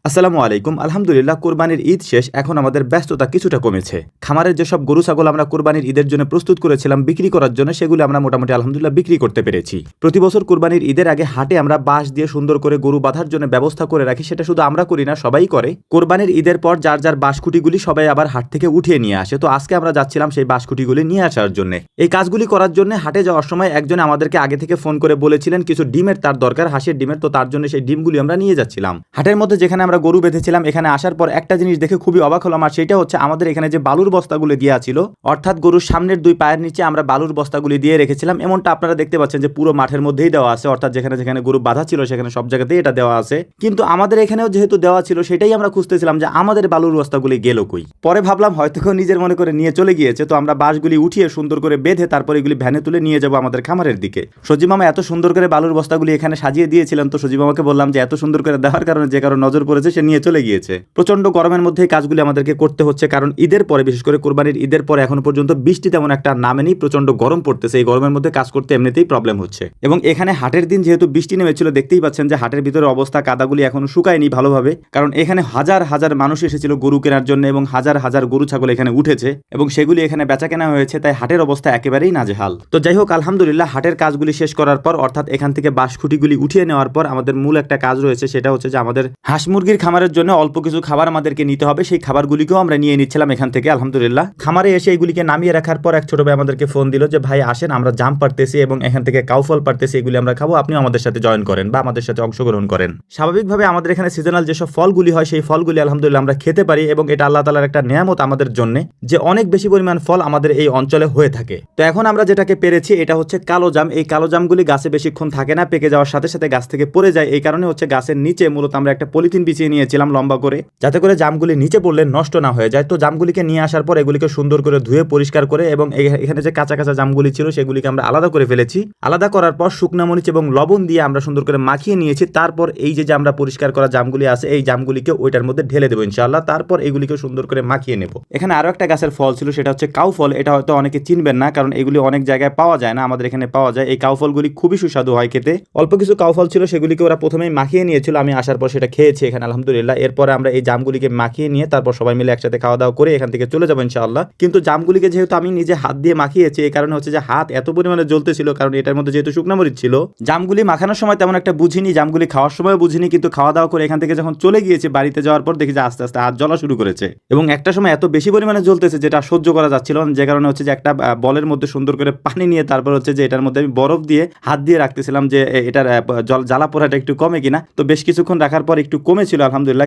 আসসালামু আলাইকুম। আলহামদুলিল্লাহ, কোরবানির ঈদ শেষ। এখন আমাদের ব্যস্ততা কিছুটা কমেছে। খামারের যেসব গরু ছাগল আমরা কোরবানির ঈদের জন্য প্রস্তুত করেছিলাম বিক্রি করার জন্য, সেগুলো আমরা মোটামুটি আলহামদুলিল্লাহ বিক্রি করতে পেরেছি। প্রতি বছর কোরবানির ঈদের আগে হাটে আমরা বাঁশ দিয়ে সুন্দর করে গরু বাঁধার জন্য ব্যবস্থা করে রাখি। সেটা শুধু আমরা করি না, সবাই করে। কোরবানির ঈদের পর যার যার বাঁশকুটিগুলি সবাই আবার হাট থেকে উঠিয়ে নিয়ে আসে। তো আজকে আমরা যাচ্ছিলাম সেই বাঁশকুটিগুলি নিয়ে আসার জন্য। এই কাজগুলি করার জন্য হাটে যাওয়ার সময় একজন আমাদেরকে আগে থেকে ফোন করে বলেছিলেন কিছু ডিমের তার দরকার, হাঁসের ডিমের। তো তার জন্য সেই ডিমগুলি আমরা নিয়ে যাচ্ছিলাম। হাটের মধ্যে যেখানে আমরা গরু বেঁধেছিলাম, এখানে আসার পর একটা জিনিস দেখে খুবই অবাক হলাম, আর সেটা হচ্ছে আমাদের এখানে যে বালুর বস্তাগুলি দেওয়া ছিল, অর্থাৎ গরুর সামনের দুই পায়ের নিচে আমরা বালুর বস্তাগুলি দিয়ে রেখেছিলাম। এমনটা আপনারা দেখতে পাচ্ছেন যে পুরো মাঠের মধ্যেই দেওয়া আছে, অর্থাৎ যেখানে যেখানে গরু বাঁধা ছিল সেখানে সব জায়গাতেই এটা দেওয়া আছে। কিন্তু আমাদের এখানেও যেহেতু দেওয়া ছিল, সেটাই আমরা খুঁজতেছিলাম যে আমাদের বালুর বস্তাগুলি গেল কই। পরে ভাবলাম হয়তো কেউ নিজের মনে করে নিয়ে চলে গিয়েছে। তো আমরা বাঁশগুলি উঠিয়ে সুন্দর করে বেঁধে তারপর এগুলি ভ্যানে তুলে নিয়ে যাবো আমাদের খামারের দিকে। সজীব মামা এত সুন্দর করে বালুর বস্তাগুলি এখানে সাজিয়ে দিয়েছিলেন। তো সজীব মামাকে বললাম যে এত সুন্দর করে দেওয়ার কারণে যে কারো নজর পড়েছে সে নিয়ে চলে গিয়েছে। প্রচন্ড গরমের মধ্যে এই কাজগুলি আমাদেরকে করতে হচ্ছে, কারণ ঈদের পরে, বিশেষ করে কোরবানির ঈদের পরে এখনো পর্যন্ত বৃষ্টি তেমন একটা নামেনি। প্রচন্ড গরম পড়তেছে। এই গরমের মধ্যে কাজ করতে এমনিতেই প্রবলেম হচ্ছে। এবং এখানে হাটের দিন যেহেতু বৃষ্টি নেমেছিল, দেখতেই পাচ্ছেন যে হাটের ভিতরে অবস্থা, কাদাগুলি এখনো শুকায়নি ভালোভাবে। কারণ এখানে হাজার হাজার মানুষ এসেছিল গরু কেনার জন্য এবং হাজার হাজার গরু ছাগল এখানে উঠেছে এবং সেগুলি এখানে বেচা কেনা হয়েছে। তাই হাটের অবস্থা একেবারেই নাজেহাল। তো যাই হোক, আলহামদুলিল্লাহ হাটের কাজগুলি শেষ করার পর, অর্থাৎ এখান থেকে বাঁশখুঁটিগুলি উঠিয়ে নেওয়ার পর আমাদের মূল একটা কাজ রয়েছে। সেটা হচ্ছে যে আমাদের হাঁস মুরগির খামারের জন্য অল্প কিছু খাবার আমাদেরকে নিতে হবে। সেই খাবারগুলিকেও আমরা নিয়ে নিচ্ছিলাম এখান থেকে। আলহামদুলিল্লাহ খামারে এসে এগুলিকে নামিয়ে রাখার পর এক ছোট ভাই আমাদেরকে ফোন দিল যে ভাই আসেন, আমরা জাম পারতেছি এবং এখান থেকে কাউফল পারতেছি, এগুলি আমরা খাবো, আপনি আমাদের সাথে জয়েন করেন বা আমাদের সাথে অংশগ্রহণ করেন। স্বাভাবিকভাবে আমাদের এখানে সিজনাল যেসব ফলগুলি হয় সেই ফলগুলি আলহামদুলিল্লাহ আমরা খেতে পারি এবং এটা আল্লাহ তাআলার একটা নিয়ামত আমাদের জন্য, যে অনেক বেশি পরিমাণ ফল আমাদের এই অঞ্চলে হয়ে থাকে। তো এখন আমরা যেটাকে পেরেছি এটা হচ্ছে কালো জাম। এই কালো জামগুলি গাছে বেশিক্ষণ থাকে না, পেকে যাওয়ার সাথে সাথে গাছ থেকে পড়ে যায়। এই কারণে হচ্ছে গাছের নিচে মূলত আমরা একটা পলিথিন বিছিয়ে নিয়েছিলাম লম্বা করে, যাতে করে জামগুলি নিচে পড়লে নষ্ট না হয়ে যায়। তো জামগুলিকে নিয়ে আসার পর এগুলিকে সুন্দর করে ধুয়ে পরিষ্কার করে এবং এখানে যে কাঁচা কাঁচা জামগুলি ছিল সেগুলিকে আমরা আলাদা করে ফেলেছি। আলাদা করার পর শুকনা মরিচ এবং লবণ দিয়ে আমরা সুন্দর করে মাখিয়ে নিয়েছি। তারপর এই যে আমরা পরিষ্কার করা জামগুলি আছে, এই জামগুলিকে ওইটার মধ্যে ঢেলে দেবো ইনশাআল্লাহ। তারপর এগুলিকে সুন্দর করে মাখিয়ে নেব। এখানে আরো একটা গাছের ফল ছিল, সেটা হচ্ছে কাউ ফল। এটা হয়তো অনেকে চিনবেন না, কারণ এগুলি অনেক জায়গায় পাওয়া যায় না, আমাদের এখানে পাওয়া যায়। এই কাউ ফলগুলি খুবই সুস্বাদু হয় খেতে। অল্প কিছু কাউ ফল ছিল, সেগুলিকে ওরা প্রথমেই মাখিয়ে নিয়েছিল। আমি আসার পর সেটা খেয়েছি এখানে আলহামদুলিল্লাহ। এরপরে আমরা এই জামগুলিকে মাখিয়ে নিয়ে তারপর সবাই মিলে একসাথে খাওয়া দাওয়া করে এখান থেকে চলে যাবো ইনশাআল্লাহ। কিন্তু জামগুলিকে যেহেতু আমি নিজে হাত দিয়ে মাখিয়েছি, এই কারণে হচ্ছে যে হাত এত পরিমাণে জ্বলতেছিল, কারণ এটার মধ্যে যেহেতু শুকনা মরিচ ছিল। জামগুলি মাখানোর সময় তেমন একটা বুঝিনি, জামগুলি খাওয়ার সময় বুঝিনি, কিন্তু খাওয়া দাওয়া করে এখান থেকে যখন চলে গিয়েছি বাড়িতে যাওয়ার পর দেখি যে আস্তে আস্তে হাত জ্বলা শুরু করেছে এবং একটা সময় এত বেশি পরিমাণে জ্বলতেছে যেটা সহ্য করা যাচ্ছিল না। যে কারণে হচ্ছে যে একটা বলের মধ্যে সুন্দর করে পানি নিয়ে তারপর হচ্ছে যে এটার মধ্যে আমি বরফ দিয়ে হাত দিয়ে রাখতেছিলাম যে এটার জ্বালা পোড়াটা একটু কমে কিনা। তো বেশ কিছুক্ষণ রাখার পর একটু কমেছিল আলহামদুলিল্লাহ।